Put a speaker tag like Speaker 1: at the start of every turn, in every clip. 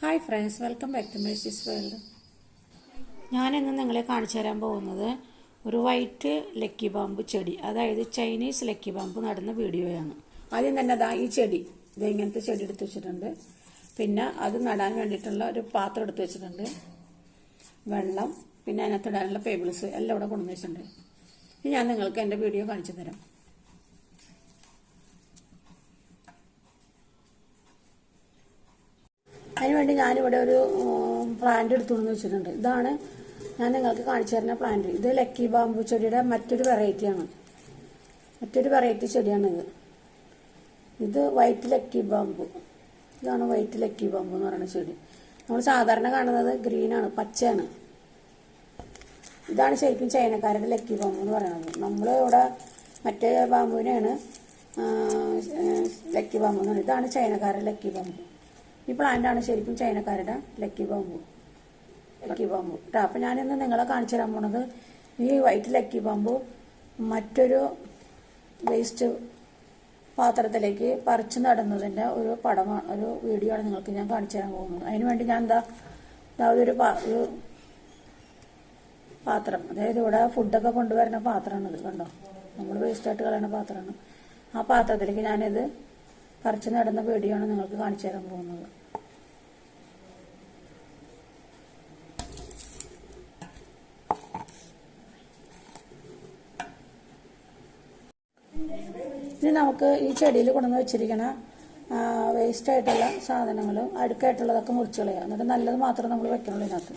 Speaker 1: Hi friends, welcome back to Mercy's World. ഞാനിന്ന് നിങ്ങളെ കാണിച്ചു തരാൻ പോകുന്നത് ഒരു വൈറ്റ് ലക്കി ബാമ്പ് ചെടി, അതായത് ചൈനീസ് ലക്കി ബാമ്പ് നടുന്ന വീഡിയോയാണ്. ആദ്യം തന്നെ ഈ ചെടി ഇങ്ങനത്തെ ചെടി എടുത്ത് വെച്ചിട്ടുണ്ട്. പിന്നെ അത് നടാൻ വേണ്ടിയിട്ടുള്ള ഒരു പാത്രം എടുത്ത് വെച്ചിട്ടുണ്ട്, വെള്ളം, പിന്നെ അതിനകത്ത് ഇടാനുള്ള പേബിൾസ് എല്ലാം ഇവിടെ കൊണ്ടുവന്ന് വെച്ചിട്ടുണ്ട്. ഇനി ഞാൻ നിങ്ങൾക്ക് എൻ്റെ വീഡിയോ കാണിച്ചു തരാം. അതിനുവേണ്ടി ഞാനിവിടെ ഒരു പ്ലാന്റ് എടുത്തുകൊണ്ട് വെച്ചിട്ടുണ്ട്. ഇതാണ് ഞാൻ നിങ്ങൾക്ക് കാണിച്ചു തരുന്ന പ്ലാന്റ്. ഇത് ലക്കി ബാമ്പു ചെടിയുടെ മറ്റൊരു വെറൈറ്റിയാണ്, മറ്റൊരു വെറൈറ്റി ചെടിയാണിത്. ഇത് വൈറ്റ് ലക്കി ബാമ്പു. ഇതാണ് വൈറ്റ് ലക്കി ബാമ്പു എന്ന് പറയുന്ന ചെടി. നമ്മൾ സാധാരണ കാണുന്നത് ഗ്രീനാണ്, പച്ചയാണ്. ഇതാണ് ശരിക്കും ചൈനക്കാരുടെ ലക്കി ബാമ്പു എന്ന് പറയുന്നത്. നമ്മൾ ഇവിടെ മറ്റേ ബാമ്പുവിനെയാണ് ലക്കി ബാമ്പു എന്ന് പറയുന്നത്. ഇതാണ് ചൈനക്കാരുടെ ലക്കി ബാമ്പു. ഈ പ്ലാന്റാണ് ശരിക്കും ചൈനക്കാരുടെ ലക്കി ബാമ്പു കേട്ടോ. അപ്പം ഞാനിന്ന് നിങ്ങളെ കാണിച്ചു തരാൻ പോണത് ഈ വൈറ്റ് ലക്കി ബാമ്പു മറ്റൊരു വേസ്റ്റ് പാത്രത്തിലേക്ക് പറിച്ചു നടുന്നതിൻ്റെ ഒരു പടമാണ്, ഒരു വീഡിയോ ആണ് നിങ്ങൾക്ക് ഞാൻ കാണിച്ചു തരാൻ പോകുന്നത്. അതിനുവേണ്ടി ഞാൻ ഒരു പാത്രം, അതായത് ഇവിടെ ഫുഡൊക്കെ കൊണ്ടുവരുന്ന പാത്രമാണിത്, കണ്ടോ, നമ്മൾ വേസ്റ്റായിട്ട് കളയുന്ന പാത്രമാണ്. ആ പാത്രത്തിലേക്ക് ഞാനിത് പറിച്ചു നടുന്ന വീഡിയോ ആണ് നിങ്ങൾക്ക് കാണിച്ചു തരാൻ പോകുന്നത്. ഇനി നമുക്ക് ഈ ചെടിയിൽ കൊണ്ടുവന്ന് വെച്ചിരിക്കുന്ന വേസ്റ്റായിട്ടുള്ള സാധനങ്ങളും അഴുക്കായിട്ടുള്ളതൊക്കെ മുറിച്ച് കളയുക. എന്നിട്ട് നല്ലത് മാത്രം നമ്മൾ വെക്കണുള്ളൂ ഇതിനകത്ത്.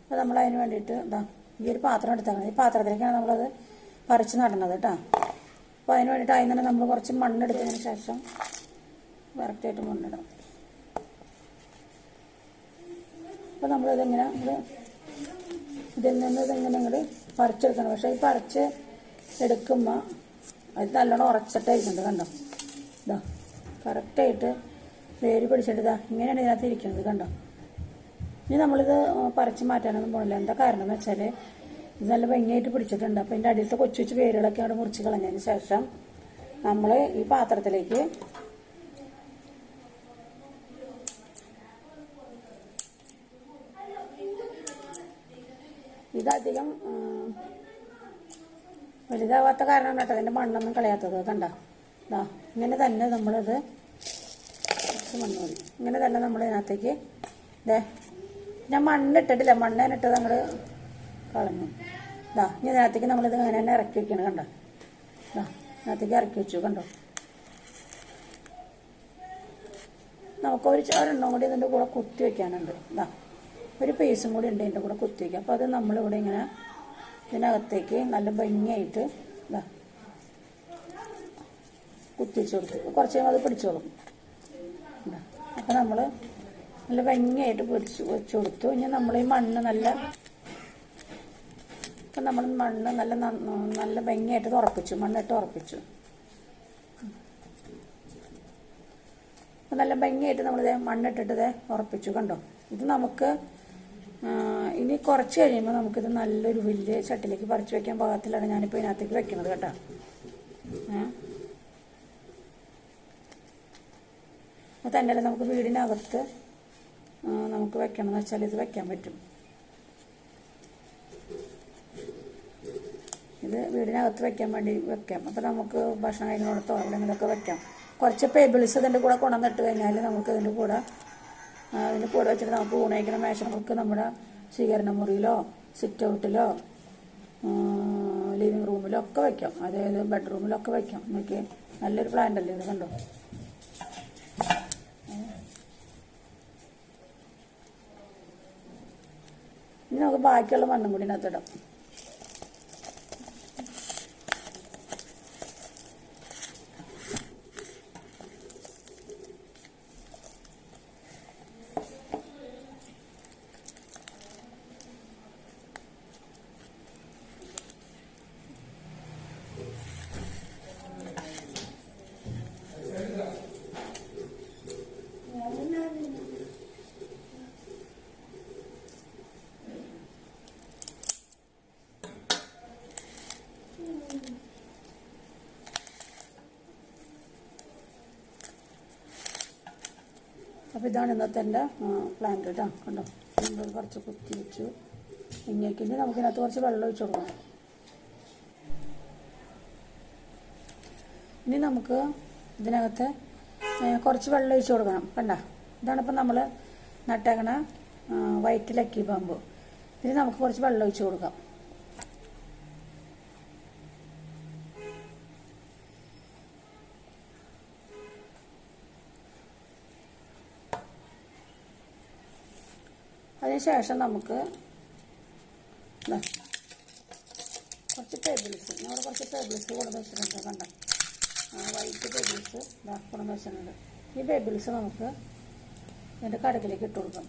Speaker 1: അപ്പോൾ നമ്മൾ അതിന് വേണ്ടിയിട്ട് ഈ ഒരു പാത്രം എടുത്തേക്കണം. ഈ പാത്രത്തിലേക്കാണ് നമ്മളത് പറിച്ച് നടണത് കേട്ടോ. അപ്പോൾ അതിന് വേണ്ടിയിട്ട് അതിന് തന്നെ നമ്മൾ കുറച്ച് മണ്ണെടുത്തതിന് ശേഷം കറക്റ്റായിട്ട് മണ്ണിടാം. അപ്പോൾ നമ്മളിതിങ്ങനെ ഇതിൽ നിന്ന് ഇതിങ്ങനെ ഇങ്ങോട്ട് പറിച്ചെടുക്കണം. പക്ഷേ ഈ പറിച്ച് എടുക്കുമ്പോൾ അത് നല്ലോണം ഉറച്ചിട്ടായിരിക്കുന്നുണ്ട്, കണ്ടോ. കറക്റ്റായിട്ട് വേര് പിടിച്ചിട്ട് ഇങ്ങനെയാണ് ഇതിനകത്ത് ഇരിക്കുന്നത്, കണ്ടോ. ഇനി നമ്മളിത് പറിച്ച് മാറ്റാനൊന്നും പോകണില്ല. എന്താ കാരണം എന്ന് വെച്ചാൽ ഇത് നല്ല ഭംഗിയായിട്ട് പിടിച്ചിട്ടുണ്ട്. അപ്പോൾ ഇതിൻ്റെ അടിയിലത്തെ കൊച്ചു കൊച്ചു വേരുകളൊക്കെ അവിടെ മുറിച്ച് കളഞ്ഞതിന് ശേഷം നമ്മൾ ഈ പാത്രത്തിലേക്ക് ഇതധികം വലുതാവാത്ത കാരണം കേട്ടോ അതിൻ്റെ മണ്ണൊന്നും കളയാത്തത്, കണ്ട. ഇങ്ങനെ തന്നെ നമ്മളിത് മണ്ണ് മതി. ഇങ്ങനെ തന്നെ നമ്മൾ ഇതിനകത്തേക്ക് ഞാൻ മണ്ണിട്ടിട്ടില്ല, മണ്ണേനിട്ടത് അങ്ങോട്ട് കളഞ്ഞു. ഇനി ഇതിനകത്തേക്ക് നമ്മളിത് ഇങ്ങനെ തന്നെ ഇറക്കി വെക്കണം, കണ്ടോ. ഇതിനകത്തേക്ക് ഇറക്കി വെച്ചു, കണ്ടോ. നമുക്കൊരു ഒരെണ്ണം കൂടി ഇതിൻ്റെ കൂടെ കുത്തി വെക്കാനുണ്ട്. ഒരു പീസും കൂടി ഉണ്ട് ഇതിൻ്റെ കൂടെ കുത്തി വയ്ക്കുക. അപ്പോൾ അത് നമ്മളിവിടെ ഇങ്ങനെ ഇതിനകത്തേക്ക് നല്ല ഭംഗിയായിട്ട് കുത്തിച്ച് കൊടുത്തു. കുറച്ച് കഴിയുമ്പോൾ അത് പിടിച്ചോളും. അപ്പോൾ നമ്മൾ നല്ല ഭംഗിയായിട്ട് വെച്ച് കൊടുത്തു. ഇനി നമ്മൾ ഈ മണ്ണ് ഇപ്പം നമ്മൾ മണ്ണ് നല്ല ഭംഗിയായിട്ട് ഉറപ്പിച്ചു, മണ്ണിട്ട് ഉറപ്പിച്ചു. അപ്പം നല്ല ഭംഗിയായിട്ട് നമ്മളിത് മണ്ണിട്ടിട്ട് ഉറപ്പിച്ചു, കണ്ടോ. ഇത് നമുക്ക് ഇനി കുറച്ച് കഴിയുമ്പോൾ നമുക്കിത് നല്ലൊരു വലിയ ചട്ടിലേക്ക് പറിച്ചു വയ്ക്കാൻ പാകത്തിലാണ് ഞാനിപ്പോൾ ഇതിനകത്തേക്ക് വെക്കുന്നത് കേട്ടോ. അത് തന്നെയല്ല നമുക്ക് വീടിനകത്ത് നമുക്ക് വെക്കണമെന്ന് വെച്ചാൽ ഇത് വെക്കാൻ പറ്റും. ഇത് വീടിനകത്ത് വെക്കാൻ വേണ്ടി വെക്കാം. അപ്പോൾ നമുക്ക് ഭക്ഷണം കഴിക്കുന്നിടത്തോ അല്ലെങ്കിലൊക്കെ വെക്കാം. കുറച്ച് പേബിൾസ് ഇതിൻ്റെ കൂടെ കൊണ്ടുവന്നിട്ട് കഴിഞ്ഞാൽ നമുക്ക് ഇതിൻ്റെ കൂടെ വെച്ചിട്ട് നമുക്ക് ഊണയിക്കുന്ന മേശകൾക്ക് നമ്മുടെ സ്വീകരണ മുറിയിലോ സിറ്റ് ഔട്ടിലോ ലിവിങ് റൂമിലോ ഒക്കെ വയ്ക്കാം, അതായത് ബെഡ്റൂമിലൊക്കെ വയ്ക്കാം. നോക്കി നല്ലൊരു പ്ലാന്റ് അല്ലേ ഇത്, കണ്ടോ. ഇനി നമുക്ക് ബാക്കിയുള്ള മണ്ണും കൂടി ഇതിനകത്തിടാം. ഇതാണ് ഇന്നത്തെ എൻ്റെ പ്ലാന്റ് കേട്ടോ. കണ്ടോ, നമ്മൾ കുറച്ച് കുത്തി വെച്ചു. ഇങ്ങേക്ക് ഇനി നമുക്കിതിനകത്ത് കുറച്ച് വെള്ളം ഒഴിച്ചു കൊടുക്കണം. ഇനി നമുക്ക് ഇതിനകത്ത് കുറച്ച് വെള്ളം ഒഴിച്ചു കൊടുക്കണം. കണ്ട, ഇതാണിപ്പോൾ നമ്മൾ നട്ടേക്കണ വൈറ്റ് ലക്കി ബാമ്പു. ഇനി നമുക്ക് കുറച്ച് വെള്ളം ഒഴിച്ചു കൊടുക്കാം. അതിനുശേഷം നമുക്ക് കുറച്ച് പെബിൾസ്, നമ്മൾ കുറച്ച് പെബിൾസ് കൊണ്ടുവന്ന് വെച്ചിട്ടുണ്ട്. കണ്ട, വൈറ്റ് പെബിൾസ് കൊണ്ടുവന്ന് വെച്ചിട്ടുണ്ട്. ഈ പെബിൾസ് നമുക്ക് ഇതിൻ്റെ കടുക്കിലേക്ക് ഇട്ട് കൊടുക്കാം.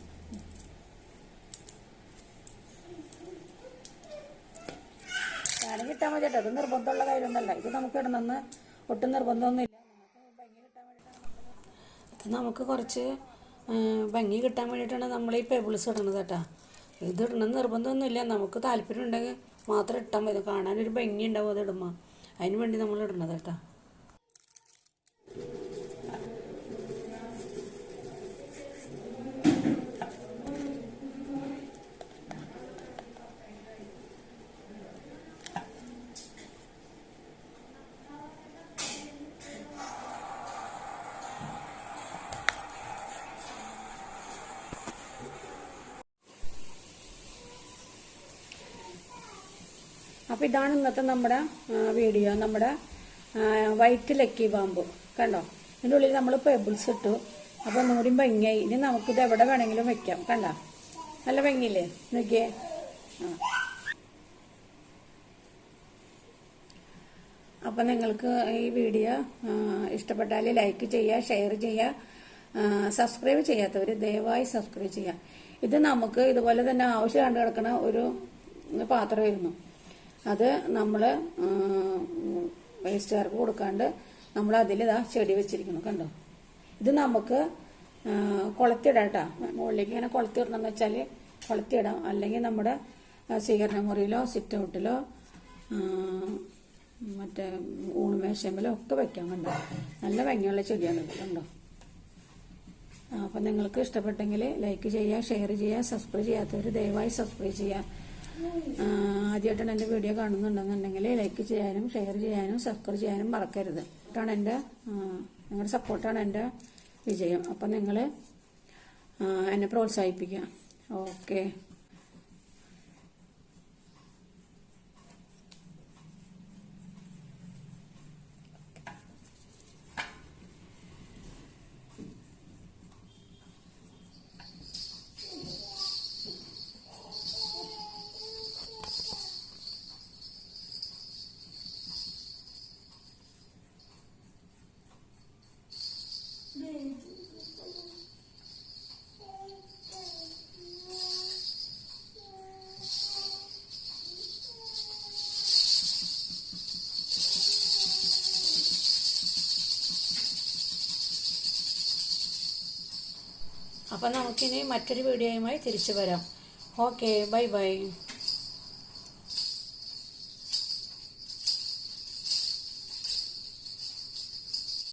Speaker 1: വേണമെങ്കിൽ ഇട്ടാൽ മതി കേട്ടോ. അത് നിർബന്ധമുള്ള കാര്യമൊന്നുമല്ല. ഇത് നമുക്ക് ഇടണമെന്ന് ഒട്ടും നിർബന്ധമൊന്നുമില്ല. നമുക്ക് കുറച്ച് ഭംഗി കിട്ടാൻ വേണ്ടിയിട്ടാണ് നമ്മൾ ഈ പെബിൾസ് ഇടുന്നത് കേട്ടോ. ഇത് ഇടണമെന്ന് നിർബന്ധമൊന്നുമില്ല. നമുക്ക് താല്പര്യം ഉണ്ടെങ്കിൽ മാത്രം ഇട്ടാൽ മതി. കാണാനൊരു ഭംഗി ഉണ്ടാവും അത് ഇടുമ്പോൾ. അതിന് വേണ്ടി നമ്മൾ ഇടുന്നത് കേട്ടോ. അപ്പോൾ ഇതാണ് ഇന്നത്തെ നമ്മുടെ വീഡിയോ. നമ്മുടെ വൈറ്റ് ലക്കി ബാമ്പു കണ്ടോ. ഇതിൻ്റെ ഉള്ളിൽ നമ്മൾ പെബിൾസ് ഇട്ടു. അപ്പോൾ ഒന്നുകൂടി ഭംഗിയായി. ഇനി നമുക്കിത് എവിടെ വേണമെങ്കിലും വെക്കാം. കണ്ടോ, നല്ല ഭംഗിയില്ലേ, നോക്കിയേ. അപ്പം നിങ്ങൾക്ക് ഈ വീഡിയോ ഇഷ്ടപ്പെട്ടാൽ ലൈക്ക് ചെയ്യുക, ഷെയർ ചെയ്യുക. സബ്സ്ക്രൈബ് ചെയ്യാത്തവർ ദയവായി സബ്സ്ക്രൈബ് ചെയ്യുക. ഇത് നമുക്ക് ഇതുപോലെ തന്നെ ആവശ്യം കണ്ടു കിടക്കണ ഒരു പാത്രമായിരുന്നു. അത് നമ്മൾ വേസ്റ്റുകാർക്ക് കൊടുക്കാണ്ട് നമ്മൾ അതിലിതാ ചെടി വെച്ചിരിക്കുന്നു. കണ്ടോ, ഇത് നമുക്ക് കൊളത്തിടാം കേട്ടോ. മുകളിലേക്ക് ഇങ്ങനെ കൊളത്തിടണമെന്ന് വെച്ചാൽ കൊളത്തിടാം. അല്ലെങ്കിൽ നമ്മുടെ സ്വീകരണ മുറിയിലോ സിറ്റ് ഔട്ടിലോ മറ്റേ ഊണുമേശയിലോ ഒക്കെ വെക്കാം. കണ്ടോ, നല്ല ഭംഗിയുള്ള ചെടിയാണിത്. കണ്ടോ. അപ്പം നിങ്ങൾക്ക് ഇഷ്ടപ്പെട്ടെങ്കിൽ ലൈക്ക് ചെയ്യുക, ഷെയർ ചെയ്യുക. സബ്സ്ക്രൈബ് ചെയ്യാത്തവർ ദയവായി സബ്സ്ക്രൈബ് ചെയ്യുക. ആദ്യമായിട്ടാണ് എൻ്റെ വീഡിയോ കാണുന്നുണ്ടെന്നുണ്ടെങ്കിൽ ലൈക്ക് ചെയ്യാനും ഷെയർ ചെയ്യാനും സബ്സ്ക്രൈബ് ചെയ്യാനും മറക്കരുത്. നിങ്ങളുടെ സപ്പോർട്ടാണ് എൻ്റെ വിജയം. അപ്പം നിങ്ങൾ എന്നെ പ്രോത്സാഹിപ്പിക്കുക. ഓക്കെ. അപ്പം നമുക്കിനി മറ്റൊരു വീഡിയോയുമായി തിരിച്ചു വരാം. Okay, bye bye.